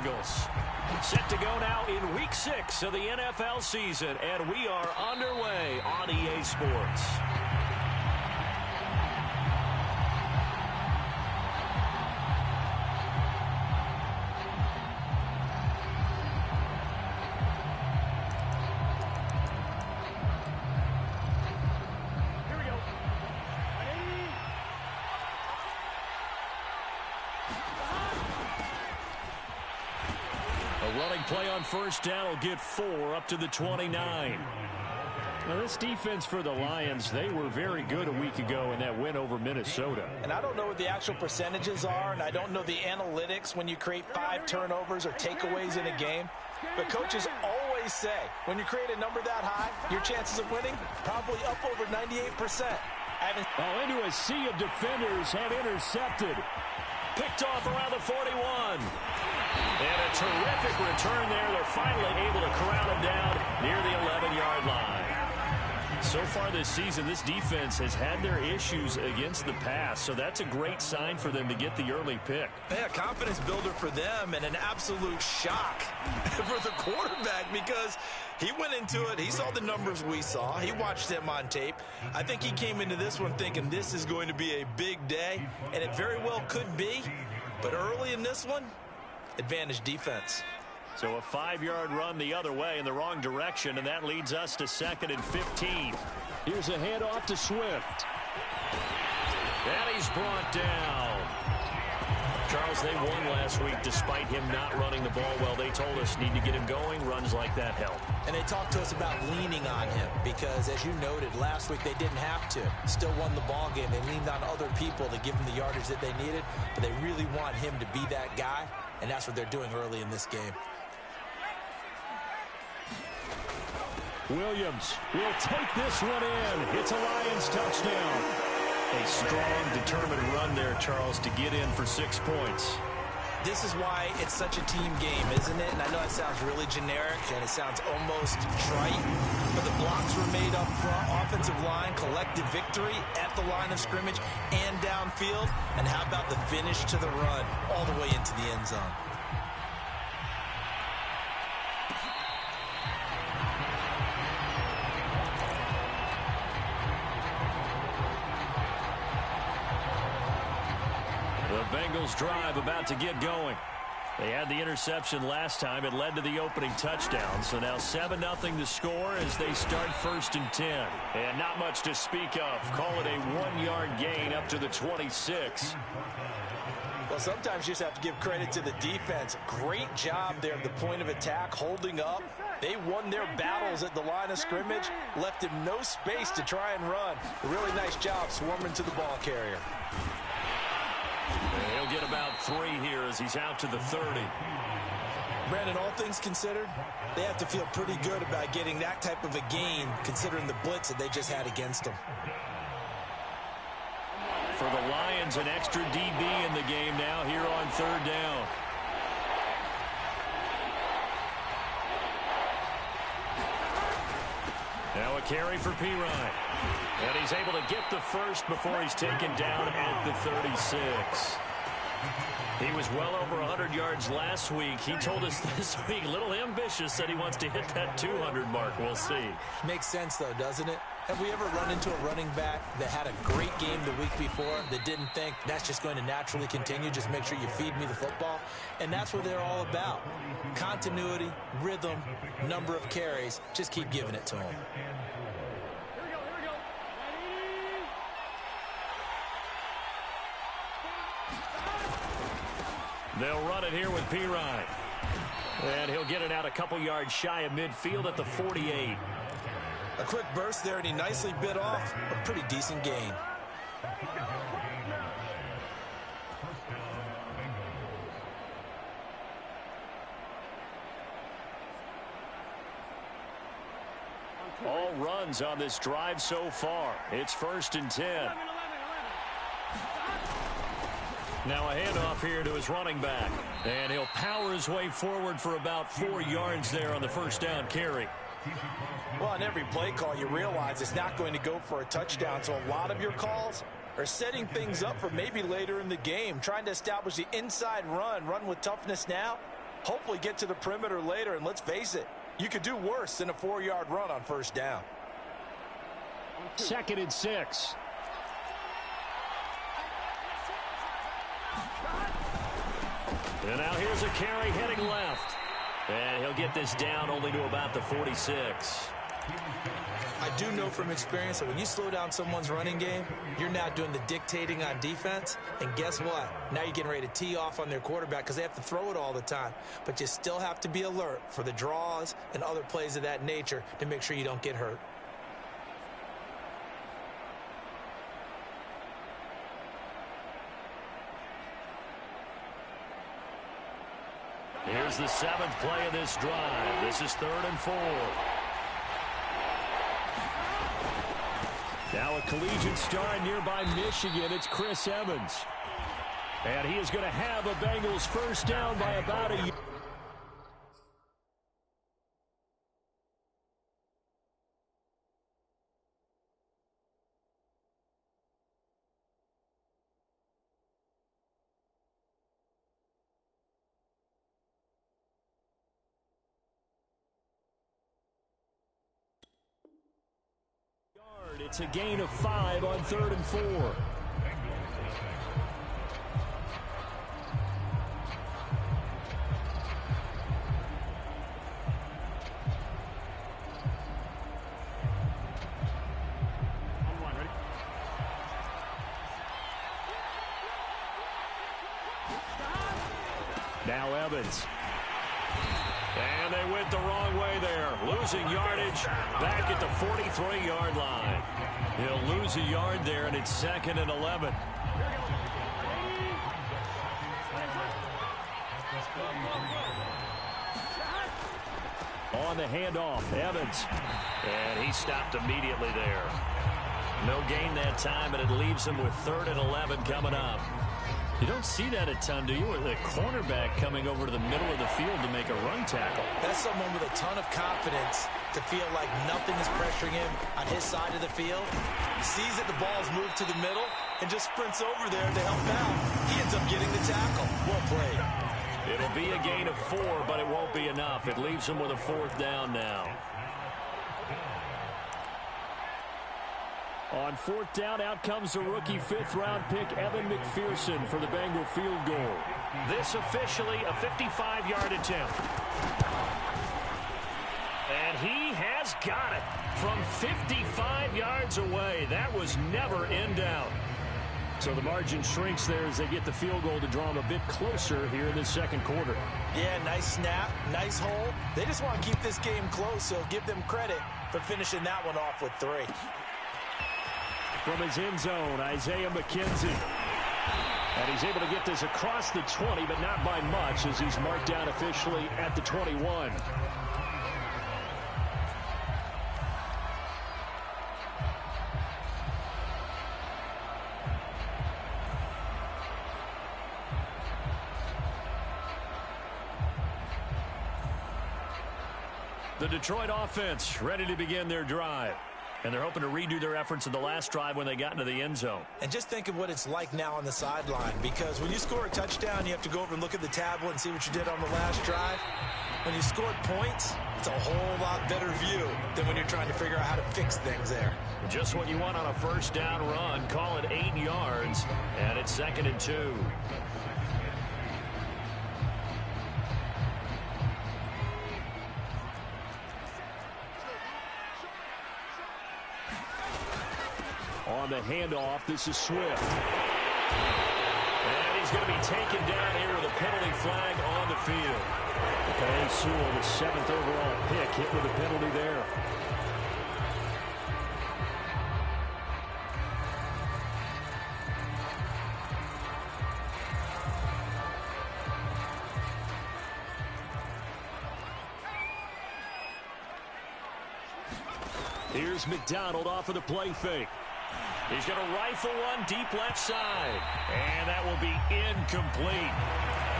Bengals. Set to go now in Week 6 of the NFL season, and we are underway on EA Sports. Running play on first down will get 4 up to the 29. Now, this defense for the Lions, they were very good a week ago in that win over Minnesota. And I don't know what the actual percentages are, and I don't know the analytics when you create 5 turnovers or takeaways in a game. But coaches always say, when you create a number that high, your chances of winning probably up over 98%. Into a sea of defenders have intercepted. Picked off around the 41. And a terrific return there. They're finally able to corral him down near the 11-yard line. So far this season, this defense has had their issues against the pass, so that's a great sign for them to get the early pick. Yeah, confidence builder for them and an absolute shock for the quarterback because he went into it. He saw the numbers we saw. He watched them on tape. I think he came into this one thinking this is going to be a big day, and it very well could be. But early in this one, advantage defense. So a 5-yard run the other way in the wrong direction, and that leads us to 2nd and 15. Here's a handoff to Swift. And he's brought down. Charles, they won last week despite him not running the ball well. They told us need to get him going. Runs like that help. And they talked to us about leaning on him because, as you noted, last week they didn't have to. Still won the ball game. They leaned on other people to give him the yardage that they needed, but they really want him to be that guy, and that's what they're doing early in this game. Williams will take this one in. It's a Lions touchdown. A strong, determined run there, Charles, to get in for 6 points. This is why it's such a team game, isn't it? And I know it sounds really generic and it sounds almost trite, but the blocks were made up front, offensive line, collective victory at the line of scrimmage and downfield. And how about the finish to the run all the way into the end zone? Bengals drive about to get going. They had the interception last time. It led to the opening touchdown. So now 7-0 to score as they start 1st and 10. And not much to speak of. Call it a 1-yard gain up to the 26. Well, sometimes you just have to give credit to the defense. Great job there at the point of attack, holding up. They won their battles at the line of scrimmage, left him no space to try and run. A really nice job swarming to the ball carrier. He'll get about 3 here as he's out to the 30. Brandon, all things considered, they have to feel pretty good about getting that type of a gain considering the blitz that they just had against them. For the Lions, an extra DB in the game now here on 3rd down. Now a carry for Pirine. And he's able to get the first before he's taken down at the 36. He was well over 100 yards last week. He told us this week, a little ambitious, said he wants to hit that 200 mark. We'll see. Makes sense, though, doesn't it? Have we ever run into a running back that had a great game the week before that didn't think that's just going to naturally continue, just make sure you feed me the football? And that's what they're all about. Continuity, rhythm, number of carries. Just keep giving it to them. They'll run it here with Pirine. And he'll get it out a couple yards shy of midfield at the 48. A quick burst there, and he nicely bit off a pretty decent gain. All runs on this drive so far. It's 1st and 10. Now a handoff here to his running back. And he'll power his way forward for about 4 yards there on the 1st down carry. Well, on every play call, you realize it's not going to go for a touchdown. So a lot of your calls are setting things up for maybe later in the game, trying to establish the inside run with toughness now, hopefully get to the perimeter later, and let's face it, you could do worse than a 4-yard run on first down. 2nd and 6. And now here's a carry heading left. And he'll get this down only to about the 46. I do know from experience that when you slow down someone's running game, you're now doing the dictating on defense. And guess what? Now you're getting ready to tee off on their quarterback because they have to throw it all the time. But you still have to be alert for the draws and other plays of that nature to make sure you don't get hurt. Here's the 7th play of this drive. This is 3rd and 4. Now a collegiate star in nearby Michigan. It's Chris Evans. And he is going to have a Bengals first down by about a yard. It's a gain of 5 on 3rd and 4. Now Evans. And they went the wrong way there. Losing yardage back at the 43-yard line. He'll lose a yard there, and it's 2nd and 11. On the handoff, Evans. And he stopped immediately there. No gain that time, and it leaves him with 3rd and 11 coming up. You don't see that a ton, do you? With a cornerback coming over to the middle of the field to make a run tackle. That's someone with a ton of confidence to feel like nothing is pressuring him on his side of the field. He sees that the ball's moved to the middle and just sprints over there to help out. He ends up getting the tackle. Well played. It'll be a gain of 4, but it won't be enough. It leaves him with a 4th down now. On 4th down, out comes the rookie 5th-round pick, Evan McPherson, for the Bengal field goal. This officially a 55-yard attempt. And he has got it from 55 yards away. That was never in doubt. So the margin shrinks there as they get the field goal to draw them a bit closer here in the 2nd quarter. Yeah, nice snap, nice hole. They just want to keep this game close, so give them credit for finishing that one off with 3. From his end zone, Isaiah McKenzie. And he's able to get this across the 20, but not by much, as he's marked down officially at the 21. The Detroit offense ready to begin their drive. And they're hoping to redo their efforts in the last drive when they got into the end zone. And just think of what it's like now on the sideline, because when you score a touchdown, you have to go over and look at the tablet and see what you did on the last drive. When you scored points, it's a whole lot better view than when you're trying to figure out how to fix things there. Just what you want on a first down run. Call it 8 yards, and it's 2nd and 2. On the handoff, this is Swift. And he's going to be taken down here with a penalty flag on the field. Okay, Sewell, the 7th overall pick, hit with a penalty there. Here's McDonald off of the play fake. He's going to rifle one deep left side. And that will be incomplete.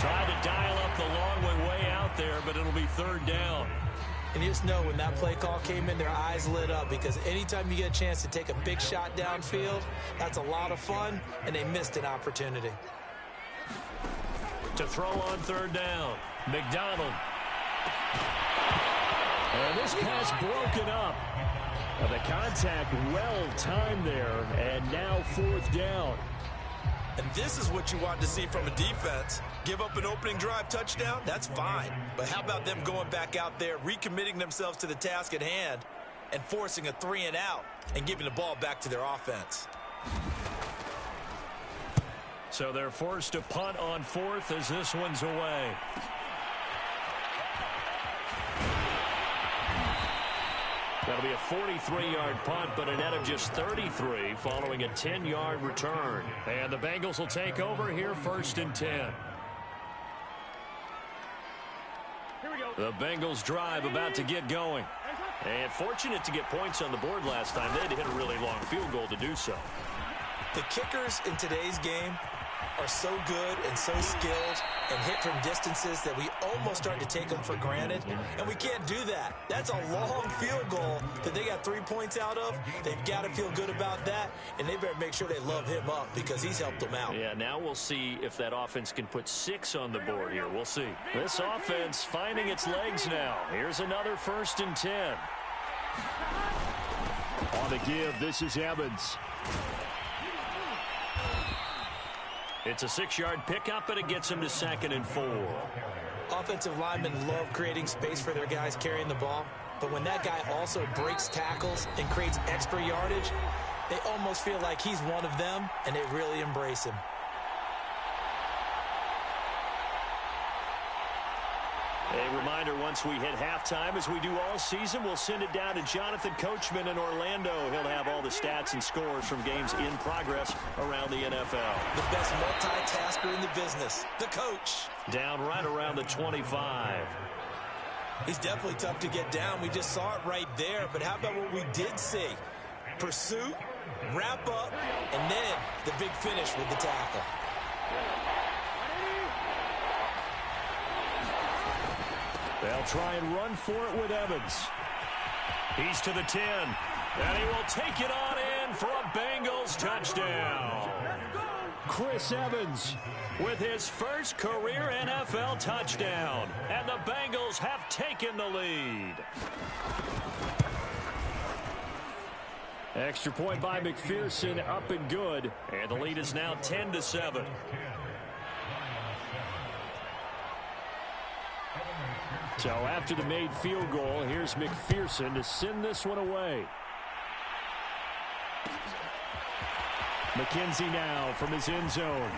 Tried to dial up the long way out there, but it'll be 3rd down. And you just know when that play call came in, their eyes lit up, because anytime you get a chance to take a big shot downfield, that's a lot of fun, and they missed an opportunity. to throw on third down. McDonald. And this pass broken up. The contact well timed there, and now fourth down. And this is what you want to see from a defense. Give up an opening drive touchdown, that's fine. But how about them going back out there, recommitting themselves to the task at hand, and forcing a 3-and-out and giving the ball back to their offense. So they're forced to punt on fourth as this one's away. That'll be a 43-yard punt, but a net of just 33 following a 10-yard return. And the Bengals will take over here, 1st and 10. Here we go. The Bengals drive about to get going. And fortunate to get points on the board last time. They had to hit a really long field goal to do so. The kickers in today's game are so good and so skilled and hit from distances that we almost start to take them for granted, and we can't do that. That's a long field goal that they got 3 points out of. They've got to feel good about that, and they better make sure they love him up because he's helped them out. Yeah, now we'll see if that offense can put 6 on the board here. We'll see. This offense finding its legs now. Here's another 1st and 10. On the give, this is Evans. It's a 6-yard pickup, and it gets him to 2nd and 4. Offensive linemen love creating space for their guys carrying the ball, but when that guy also breaks tackles and creates extra yardage, they almost feel like he's one of them, and they really embrace him. A reminder, once we hit halftime, as we do all season, we'll send it down to Jonathan Coachman in Orlando. He'll have all the stats and scores from games in progress around the NFL. The best multitasker in the business, the coach. Down right around the 25. He's definitely tough to get down. We just saw it right there, but how about what we did see? Pursuit, wrap up, and then the big finish with the tackle. They'll try and run for it with Evans. He's to the 10. And he will take it on in for a Bengals touchdown. Chris Evans with his first career NFL touchdown. And the Bengals have taken the lead. Extra point by McPherson, up and good. And the lead is now 10-7. So after the made field goal, here's McPherson to send this one away. McKenzie now from his end zone.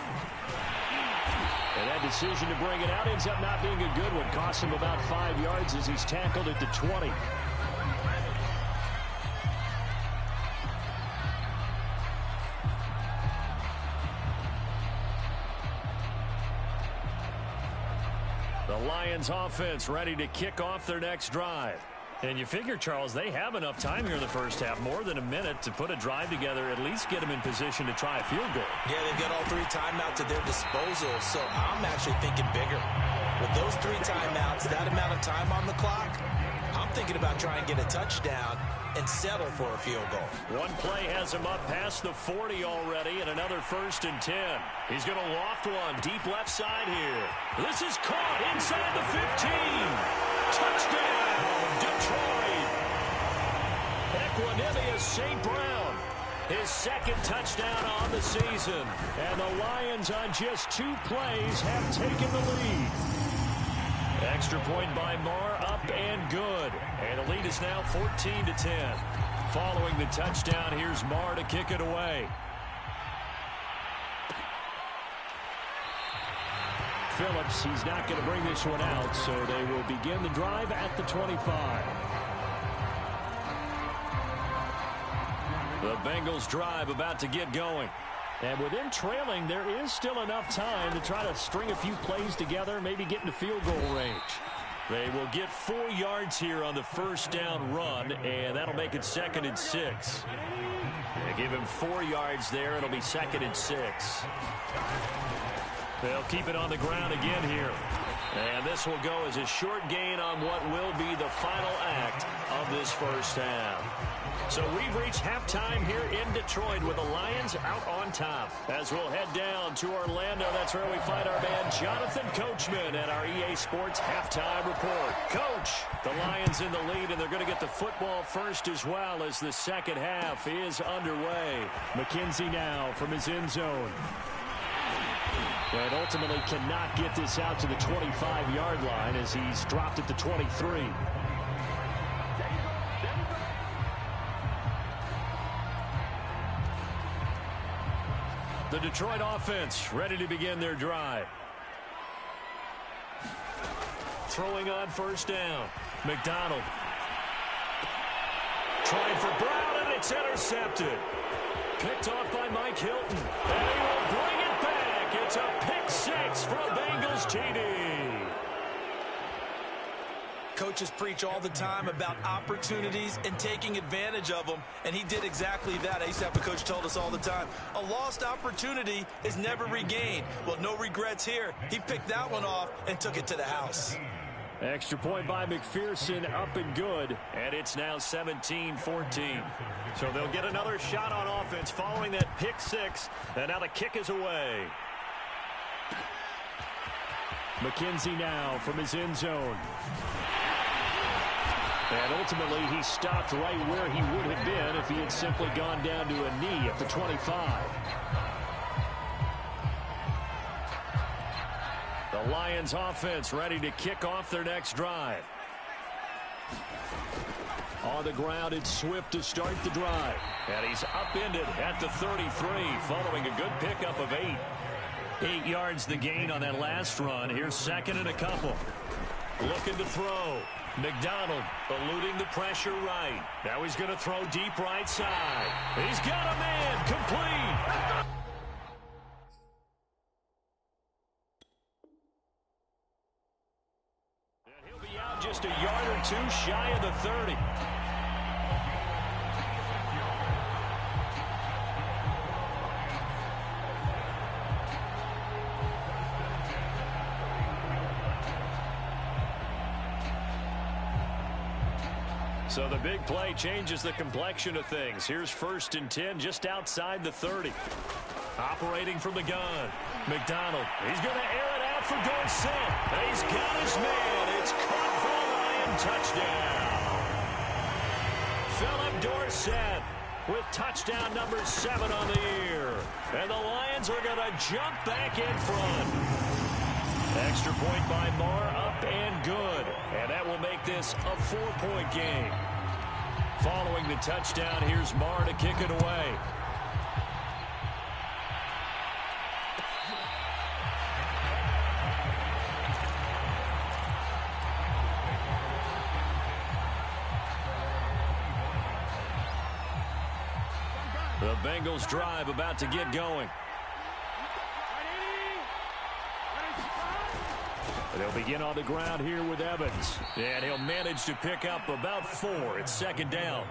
And that decision to bring it out ends up not being a good one. Costs him about 5 yards as he's tackled at the 20. The Lions offense ready to kick off their next drive. And you figure, Charles, they have enough time here in the first half, more than a minute, to put a drive together, at least get them in position to try a field goal. Yeah, they've got all 3 timeouts at their disposal, so I'm actually thinking bigger. With those 3 timeouts, that amount of time on the clock, I'm thinking about trying to get a touchdown and settle for a field goal. One play has him up past the 40 already, and another 1st and 10. He's going to loft one deep left side here. This is caught inside the 15. Touchdown, Detroit. Equanimous St. Brown, his 2nd touchdown on the season. And the Lions on just 2 plays have taken the lead. Extra point by Marr, up and good. And the lead is now 14-10. Following the touchdown, here's Marr to kick it away. Phillips, he's not going to bring this one out, so they will begin the drive at the 25. The Bengals drive about to get going. And with them trailing, there is still enough time to try to string a few plays together, maybe get into field goal range. They will get 4 yards here on the first down run, and that'll make it 2nd and 6. They give him 4 yards there. It'll be 2nd and 6. They'll keep it on the ground again here. And this will go as a short gain on what will be the final act of this first half. So we've reached halftime here in Detroit with the Lions out on top. As we'll head down to Orlando, that's where we find our man Jonathan Coachman at our EA Sports Halftime Report. Coach, the Lions in the lead, and they're going to get the football first as well as the second half is underway. McKenzie now from his end zone. And ultimately cannot get this out to the 25-yard line as he's dropped at the 23. The Detroit offense ready to begin their drive. Throwing on first down. McDonald. Trying for Brown, and it's intercepted. Picked off by Mike Hilton. And he will bring it back. It's a pick six from Bengals TD. Coaches preach all the time about opportunities and taking advantage of them, and he did exactly that. I used to have a coach told us all the time, a lost opportunity is never regained. Well, no regrets here. He picked that one off and took it to the house. Extra point by McPherson, up and good, and it's now 17-14. So they'll get another shot on offense following that pick six, and now the kick is away. McKenzie now from his end zone. And ultimately, he stopped right where he would have been if he had simply gone down to a knee at the 25. The Lions offense ready to kick off their next drive. On the ground, it's Swift to start the drive. And he's upended at the 33 following a good pickup of 8. 8 yards the gain on that last run. Here's second and a couple. Looking to throw. McDonald eluding the pressure right. Now he's going to throw deep right side. He's got a man complete. And he'll be out just a yard or two shy of the 30. So the big play changes the complexion of things. Here's 1st and 10 just outside the 30. Operating from the gun. McDonald. He's going to air it out for Dorsett. He's got his man. It's caught for a Lion touchdown. Philip Dorsett with touchdown number 7 on the year. And the Lions are going to jump back in front. Extra point by Marr, up and good. And that will make this a 4-point game. Following the touchdown, here's Marr to kick it away. The Bengals drive about to get going. They'll begin on the ground here with Evans. And he'll manage to pick up about 4. It's second down.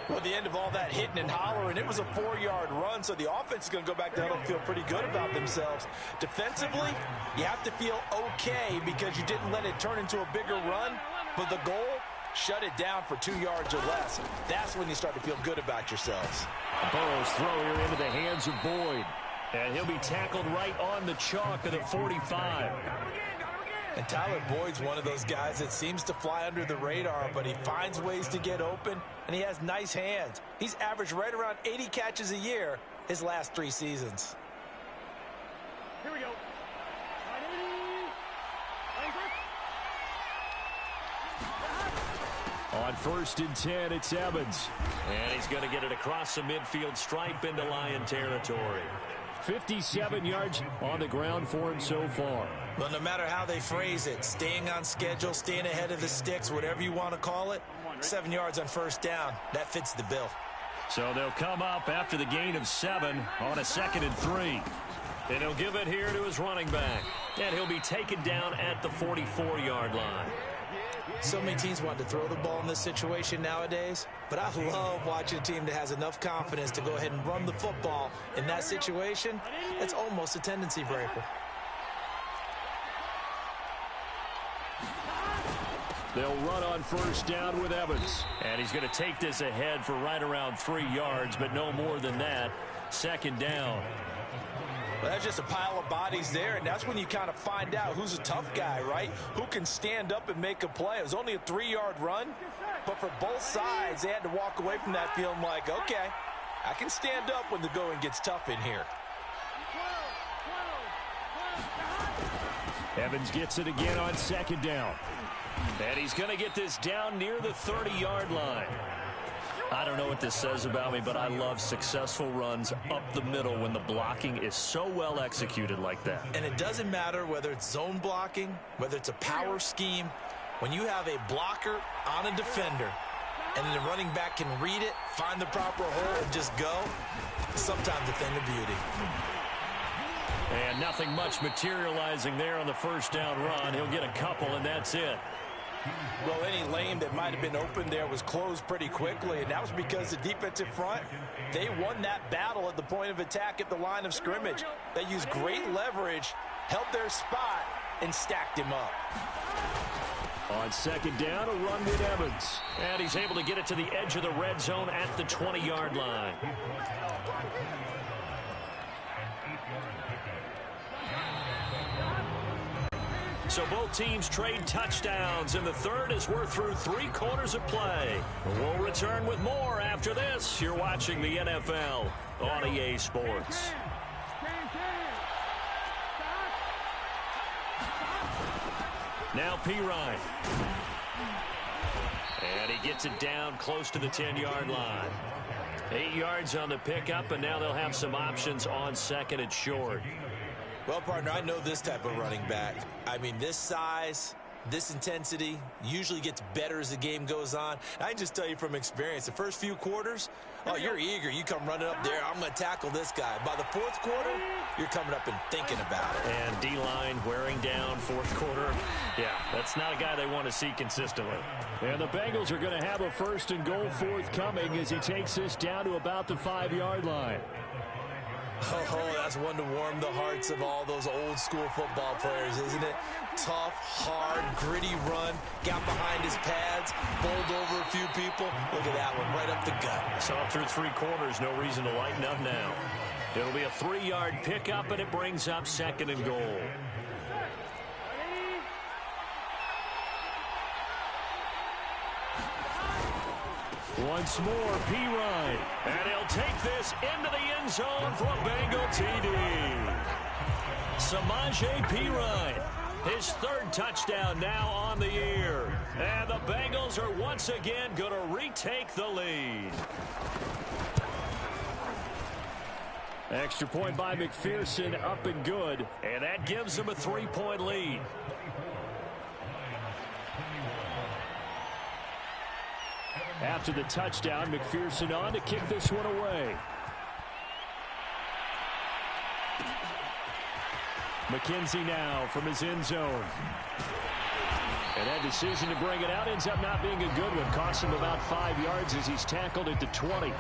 Well, at the end of all that hitting and hollering, it was a 4-yard run, so the offense is going to go back down and feel pretty good about themselves. Defensively, you have to feel okay because you didn't let it turn into a bigger run, but the goal, shut it down for 2 yards or less. That's when you start to feel good about yourselves. Burrow's throw here into the hands of Boyd. And he'll be tackled right on the chalk of the 45. And Tyler Boyd's one of those guys that seems to fly under the radar, but he finds ways to get open, and he has nice hands. He's averaged right around 80 catches a year his last 3 seasons. Here we go. On 1st and 10, it's Evans. And he's going to get it across the midfield stripe into Lion territory. 57 yards on the ground for him so far. Well, no matter how they phrase it, staying on schedule, staying ahead of the sticks, whatever you want to call it, 7 yards on 1st down, that fits the bill. So they'll come up after the gain of 7 on a 2nd and 3. And he'll give it here to his running back. And he'll be taken down at the 44-yard line. So many teams want to throw the ball in this situation nowadays, but I love watching a team that has enough confidence to go ahead and run the football in that situation. That's almost a tendency breaker. They'll run on first down with Evans. And he's going to take this ahead for right around 3 yards, but no more than that. Second down. Well, that's just a pile of bodies there, and that's when you kind of find out who's a tough guy, right? Who can stand up and make a play. It was only a 3-yard run, but for both sides, they had to walk away from that feeling like, okay, I can stand up when the going gets tough in here. Evans gets it again on second down. And he's going to get this down near the 30-yard line. I don't know what this says about me, but I love successful runs up the middle when the blocking is so well executed like that. And it doesn't matter whether it's zone blocking, whether it's a power scheme. When you have a blocker on a defender and then the running back can read it, find the proper hole, and just go, sometimes a thing of beauty. And nothing much materializing there on the first down run. He'll get a couple, and that's it. Well, any lane that might have been open there was closed pretty quickly, and that was because the defensive front, they won that battle at the point of attack at the line of scrimmage. They used great leverage, held their spot, and stacked him up. On second down, a run with Evans. And he's able to get it to the edge of the red zone at the 20-yard line. So both teams trade touchdowns, and the third as we're through 3 quarters of play. We'll return with more after this. You're watching the NFL on EA Sports. Now Pirine. And he gets it down close to the 10-yard line. 8 yards on the pickup, and now they'll have some options on second and short. Well, partner, I know this type of running back. I mean, this size, this intensity usually gets better as the game goes on. I can just tell you from experience, the first few quarters, oh, you're eager. You come running up there, I'm going to tackle this guy. By the fourth quarter, you're coming up and thinking about it. And D-line wearing down fourth quarter. Yeah, that's not a guy they want to see consistently. And the Bengals are going to have a first and goal forthcoming as he takes this down to about the 5-yard line. Oh, that's one to warm the hearts of all those old school football players, isn't it? Tough, hard, gritty run, got behind his pads, bowled over a few people. Look at that one, right up the gut. So through 3 quarters, no reason to lighten up now. It'll be a 3-yard pickup, and it brings up second and goal. Once more, Pirine. And he'll take this into the end zone for a Bengal TD. Samaje Pirine, his 3rd touchdown now on the year. And the Bengals are once again going to retake the lead. Extra point by McPherson, up and good. And that gives them a 3-point lead. After the touchdown, McPherson on to kick this one away. McKenzie now from his end zone. And that decision to bring it out ends up not being a good one. Costs him about 5 yards as he's tackled at the 20.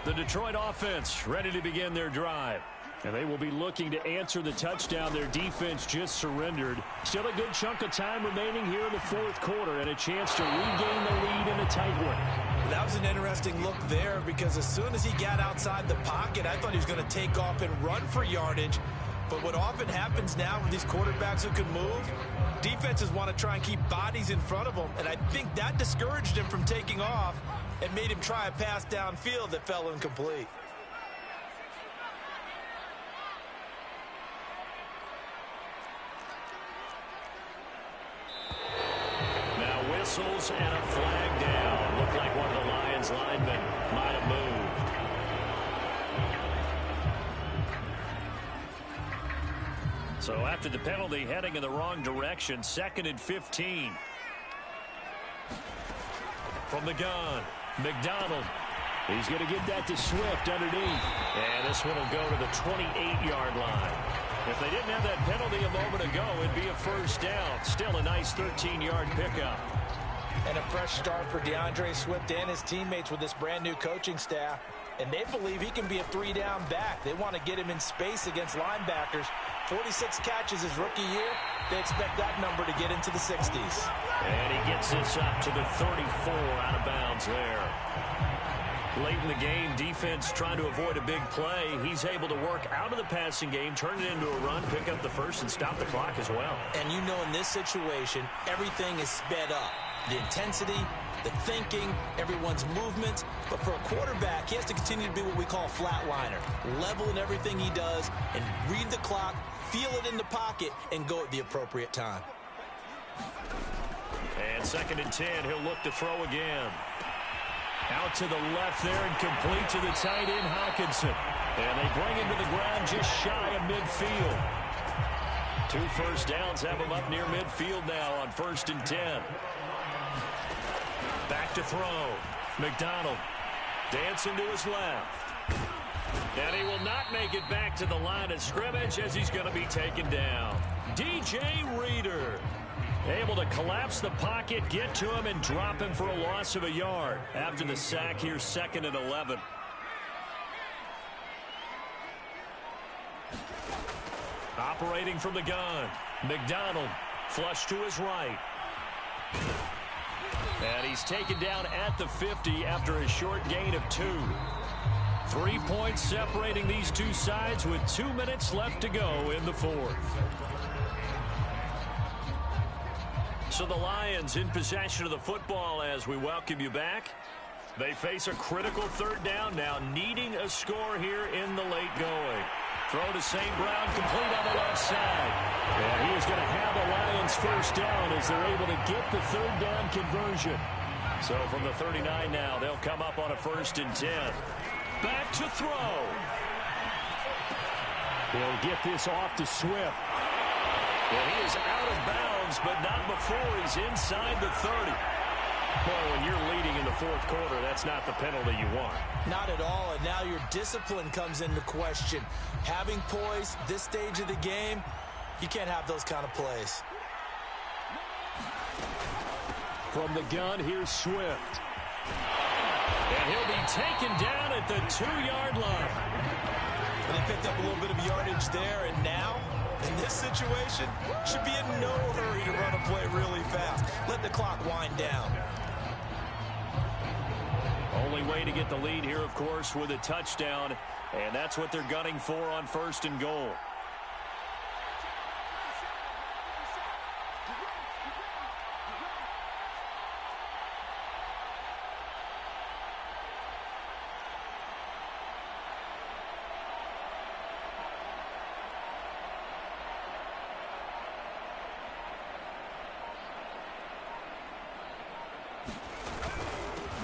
The Detroit offense ready to begin their drive. And they will be looking to answer the touchdown their defense just surrendered. Still a good chunk of time remaining here in the 4th quarter and a chance to regain the lead in a tight one. That was an interesting look there because as soon as he got outside the pocket, I thought he was going to take off and run for yardage. But what often happens now with these quarterbacks who can move, defenses want to try and keep bodies in front of them. And I think that discouraged him from taking off and made him try a pass downfield that fell incomplete. Now whistles and a flag down. Looked like one of the Lions linemen might have moved. So after the penalty, heading in the wrong direction, 2nd and 15. From the gun, McDonald. He's going to get that to Swift underneath. And this one will go to the 28-yard line. If they didn't have that penalty a moment ago, it'd be a first down. Still a nice 13-yard pickup. And a fresh start for DeAndre Swift and his teammates with this brand-new coaching staff. And they believe he can be a three-down back. They want to get him in space against linebackers. 46 catches his rookie year. They expect that number to get into the 60s. And he gets this up to the 34 out of bounds there. Late in the game, defense trying to avoid a big play. He's able to work out of the passing game, turn it into a run, pick up the first, and stop the clock as well. And you know in this situation, everything is sped up. The intensity, the thinking, everyone's movement. But for a quarterback, he has to continue to be what we call a flatliner. Level in everything he does and read the clock, feel it in the pocket, and go at the appropriate time. And 2nd and 10, he'll look to throw again. Out to the left there and complete to the tight end, Hockenson. And they bring him to the ground just shy of midfield. 2 first downs have him up near midfield now on 1st and 10. Back to throw. McDonald dancing to his left. And he will not make it back to the line of scrimmage as he's going to be taken down. DJ Reader able to collapse the pocket, get to him, and drop him for a loss of a yard. After the sack, here's 2nd and 11. Operating from the gun. McDonald flush to his right. And he's taken down at the 50 after a short gain of 2. 3 points separating these two sides with 2 minutes left to go in the 4th. So the Lions in possession of the football as we welcome you back. They face a critical 3rd down now, needing a score here in the late going. Throw to St. Brown, complete on the left side. And he is going to have the Lions first down as they're able to get the 3rd down conversion. So from the 39 now, they'll come up on a 1st and 10. Back to throw. He'll get this off to Swift. And he is out of bounds, but not before he's inside the 30. Well, when you're leading in the 4th quarter, that's not the penalty you want. Not at all, and now your discipline comes into question. Having poise this stage of the game, you can't have those kind of plays. From the gun, here's Swift. And he'll be taken down at the 2-yard line. And he picked up a little bit of yardage there, and now, in this situation, should be in no hurry to run a play really fast. Let the clock wind down. Only way to get the lead here, of course, with a touchdown, and that's what they're gunning for on 1st and goal.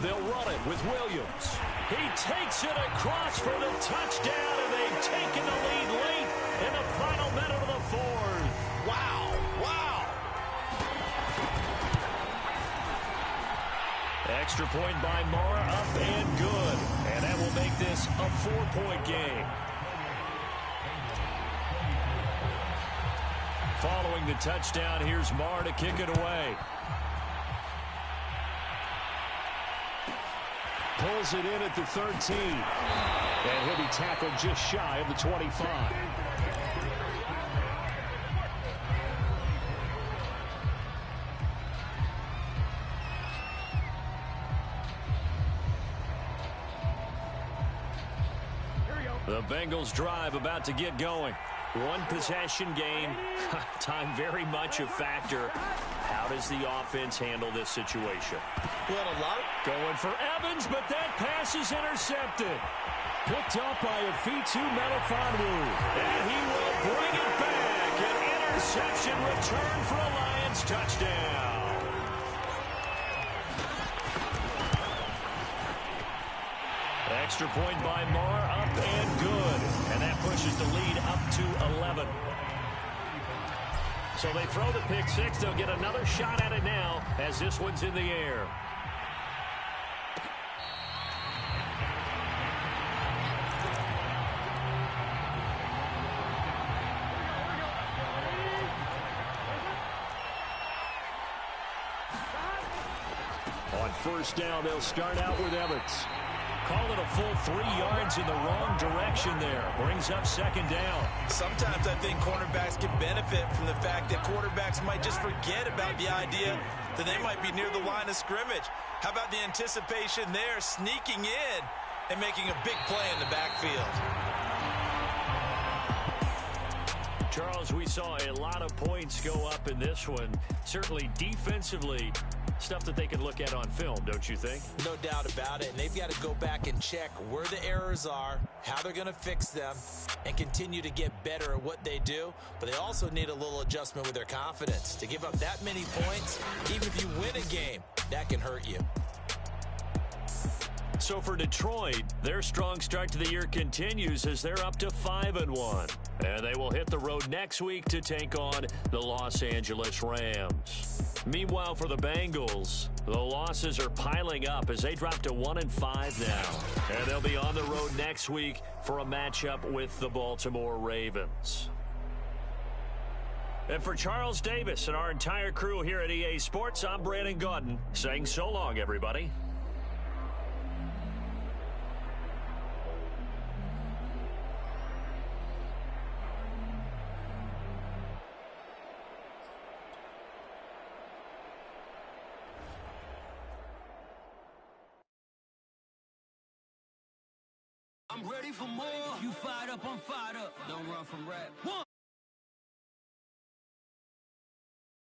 They'll run it with Williams. He takes it across for the touchdown, and they've taken the lead late in the final minute of the 4th. Wow, wow. Extra point by Marr, up and good. And that will make this a 4-point game. Following the touchdown, here's Marr to kick it away. Pulls it in at the 13. And he'll be tackled just shy of the 25. The Bengals drive about to get going. 1 possession game. Time very much a factor. How does the offense handle this situation? Well, a lot. Going for Evans, but that pass is intercepted. Picked up by Afitu Melifonwu. And he will bring it back. An interception return for a Lions touchdown. Extra point by Marr, up and good. And that pushes the lead up to 11. So they throw the pick six. They'll get another shot at it now as this one's in the air. first down. They'll start out with Evans. Call it a full 3 yards in the wrong direction there. Brings up second down. Sometimes I think cornerbacks can benefit from the fact that quarterbacks might just forget about the idea that they might be near the line of scrimmage. How about the anticipation there, sneaking in and making a big play in the backfield? Charles, we saw a lot of points go up in this one. Certainly defensively, stuff that they can look at on film, don't you think? No doubt about it. And they've got to go back and check where the errors are, how they're going to fix them, and continue to get better at what they do. But they also need a little adjustment with their confidence. To give up that many points, even if you win a game, that can hurt you. So for Detroit, their strong start to the year continues as they're up to 5-1. And they will hit the road next week to take on the Los Angeles Rams. Meanwhile, for the Bengals, the losses are piling up as they drop to 1-5 now. And they'll be on the road next week for a matchup with the Baltimore Ravens. And for Charles Davis and our entire crew here at EA Sports, I'm Brandon Gaudin saying so long, everybody. I'm ready for more. You fired up, I'm fired up. Don't run from rap.